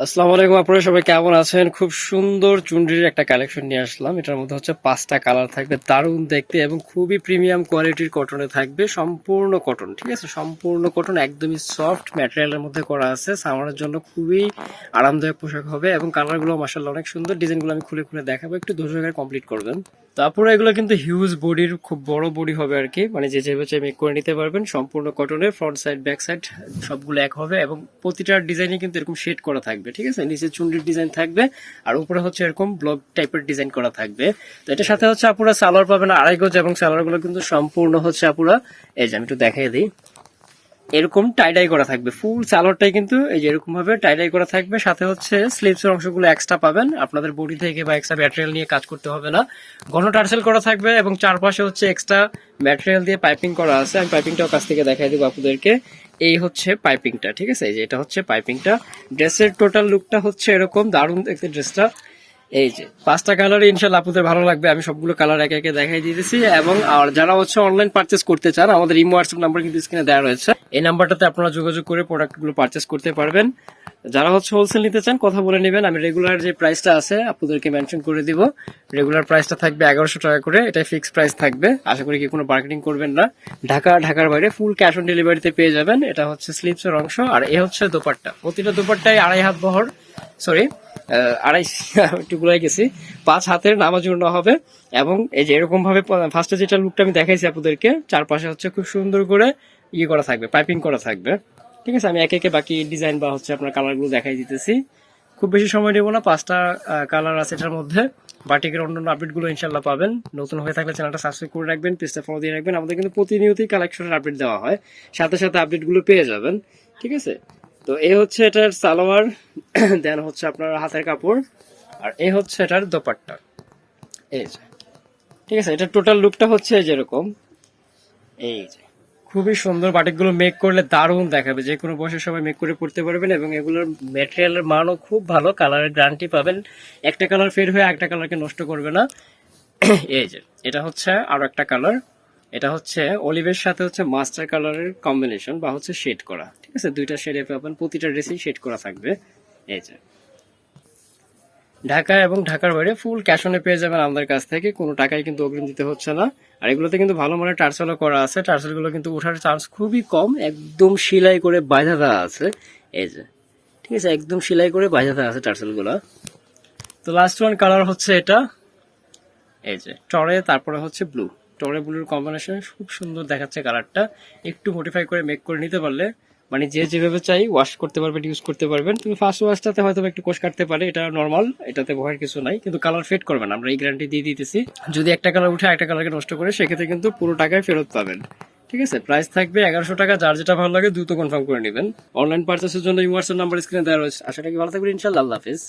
আসসালামু আলাইকুম, আপনারা সবাই কেমন আছেন? খুব সুন্দর চুনরির একটা কালেকশন নিয়ে আসলাম। এটার মধ্যে হচ্ছে 5টা কালার থাকবে, দারুণ দেখতে এবং খুবই প্রিমিয়াম কোয়ালিটির কটনে থাকবে। সম্পূর্ণ কটন, ঠিক আছে, সম্পূর্ণ কটন, একদমই সফট ম্যাটেরিয়ালের মধ্যে করা আছে। সামারের জন্য খুবই আরামদায়ক পোশাক হবে এবং কালারগুলো মাশাআল্লাহ অনেক সুন্দর। ডিজাইনগুলো আমি খুলে খুলে দেখাবো, একটু ধৈর্য সহকারে কমপ্লিট করবেন। তারপরে এগুলো কিন্তু হিউজ বডির, খুব বড় বডি হবে আর কি, মানে যে যেভাবে চাই মেক করে নিতে পারবেন। সম্পূর্ণ কটনের, ফ্রন্ট সাইড ব্যাক সাইড সবগুলো এক হবে এবং প্রতিটার ডিজাইনই কিন্তু এরকম শেড করা থাকবে, ঠিক আছে। নিচে চুনরির ডিজাইন থাকবে আর উপরে হচ্ছে এরকম ব্লক টাইপের ডিজাইন করা থাকবে। তো এটার সাথে হচ্ছে আপুরা সালোয়ার পাবেন আড়াই গজ এবং সালোয়ার গুলো কিন্তু সম্পূর্ণ হচ্ছে আপুরা, এই যে আমি একটু দেখাই দিই, এরকম টাইডাই করা থাকবে। ফুল সালোয়ারটাই কিন্তু এই যে এরকম ভাবে টাইডাই করা থাকবে। সাথে হচ্ছে স্লিভস এর অংশগুলো এক্সট্রা পাবেন, আপনাদের বডি থেকে বা এক্সট্রা ম্যাটেরিয়াল নিয়ে কাজ করতে হবে না। ঘন টার্সেল করা থাকবে এবং চারপাশে হচ্ছে এক্সট্রা ম্যাটেরিয়াল দিয়ে পাইপিং করা আছে। আমি পাইপিংটাও কাছ থেকে দেখাই দেবো আপনাদেরকে। এই হচ্ছে পাইপিংটা, ঠিক আছে, এই যে এটা হচ্ছে পাইপিংটা। ড্রেসের টোটাল লুকটা হচ্ছে এরকম, দারুণ দেখতে ড্রেসটা। এই যে 5টা কালার ইনশাল্লাহ আপনাদের ভালো লাগবে। আমি সবগুলো কালার একে একে দেখাই দিতেছি। এবং আর যারা হচ্ছে অনলাইন পারচেস করতে চান, আমাদের ইমো হোয়াটসঅ্যাপ নাম্বার কিন্তু স্ক্রিনে দেওয়া রয়েছে। এই নাম্বারটাতে আপনারা যোগাযোগ করে প্রোডাক্টগুলো পারচেস করতে পারবেন। যারা হচ্ছে হোলসেল নিতে চান কথা বলে নেবেন। আমি রেগুলার যে প্রাইসটা আছে আপনাদেরকে মেনশন করে দিব। রেগুলার প্রাইসটা থাকবে 1100 টাকা করে, এটাই ফিক্স প্রাইস থাকবে। আশা করি কি কোনো মার্কেটিং করবেন না। ঢাকার বাইরে ফুল ক্যাশ অন ডেলিভারিতে পেয়ে যাবেন। এটা হচ্ছে স্লিপস এর অংশ আর এ হচ্ছে দোপাট্টা। প্রতিটা দোপাট্টায় 2.5 হাত বহর, সরি আড়াই, একটু ভুলে গেছি, 5 হাতের নামাজ জন্য হবে। এবং এই যে এরকম ভাবে ফার্স্টে যেটা লুকটা আমি দেখাইছি আপনাদেরকে, চারপাশে হচ্ছে খুব সুন্দর করে ইয়ে করা থাকবে, পাইপিং করা থাকবে, ঠিক আছে। আমি একে একে বাকি ডিজাইন বা হচ্ছে আপনার কালারগুলো দেখাই দিতেছি। খুব বেশি সময় নেব না, 5টা কালার আছে এটার মধ্যে। বাটিকের অন্যান্য আপডেটগুলো ইনশাল্লাহ পাবেন। নতুন হয়ে থাকলে চ্যানেলটা সাবস্ক্রাইব করে রাখবেন, পেজটা ফলো দিয়ে রাখবেন। আমাদের কিন্তু প্রতিনিয়তই কালেকশনের আপডেট দেওয়া হয়, সাথে সাথে আপডেটগুলো পেয়ে যাবেন, ঠিক আছে। তো এই হচ্ছে এটার সালোয়ার, দেন হচ্ছে আপনার হাতের কাপড়, আর এই হচ্ছে এটার দোপাট্টা, এই যে, ঠিক আছে। এটার টোটাল লুকটা হচ্ছে যেরকম, এই যে খুবই সুন্দর। বাটিকগুলো মেক করলে দারুণ দেখাবে, যে কোনো বয়সের সবাই মেক করে পড়তে পারবেন এবং এগুলোর ম্যাটেরিয়ালের মানও খুব ভালো, কালারের গ্যারান্টি পাবেন। একটা কালার ফেড হয়ে একটা কালারকে নষ্ট করবে না। এই যে এটা হচ্ছে আরো একটা কালার, এটা হচ্ছে অলিভের সাথে হচ্ছে মাস্টার কালারের কম্বিনেশন বা হচ্ছে শেড করা, ঠিক আছে। দুইটা শেডে পাবেন, প্রতিটা ড্রেসেই শেড করা থাকবে। এই যে ঢাকা এবং ঢাকার বাইরে ফুল ক্যাশ অনে পেয়ে যাবেন আমাদের কাছ থেকে, কোনো টাকাই কিন্তু অগ্রিম দিতে হচ্ছে না। আর এগুলোতে কিন্তু ভালো মানের টার্সেলও করা আছে। টার্সেলগুলো কিন্তু ওঠার চান্স খুবই কম, একদম সেলাই করে বাঁধা দেওয়া আছে, এই যে, ঠিক আছে, একদম সেলাই করে বাঁধা দেওয়া আছে টার্সেলগুলো। তো লাস্ট ওয়ান কালার হচ্ছে এটা, এই যে টরে, তারপরে হচ্ছে ব্লু, টরে ব্লুর কম্বিনেশন খুব সুন্দর দেখাচ্ছে কালারটা। একটু মডিফাই করে মেক করে নিতে পারলে, মানে যে যেভাবে চাই ওয়াশ করতে পারবেন, ইউজ করতে পারবেন। তুমি ফার্স্ট ওয়াশটাতে হয়তো একটু কোষ কাটতে পারে, এটা নর্মাল, এটাতে ভয়ের কিছু নাই, কিন্তু কালার ফেড করবেন, আমরা এই গ্যারান্টি দিয়ে দিতেছি। যদি একটা কালার উঠে একটা কালারকে নষ্ট করে, সেক্ষেত্রে কিন্তু পুরো টাকায় ফেরত পাবেন, ঠিক আছে। প্রাইস থাকবে 1100 টাকা। যার যেটা ভালো লাগে দ্রুত কনফার্ম করে নেবেন। অনলাইন পার্চেসের জন্য হোয়াটসঅ্যাপ নাম্বার স্ক্রিনে দেওয়া রয়েছে। আশা করি ভালো থাকবেন ইনশাআল্লাহ। আল্লাহ হাফেজ।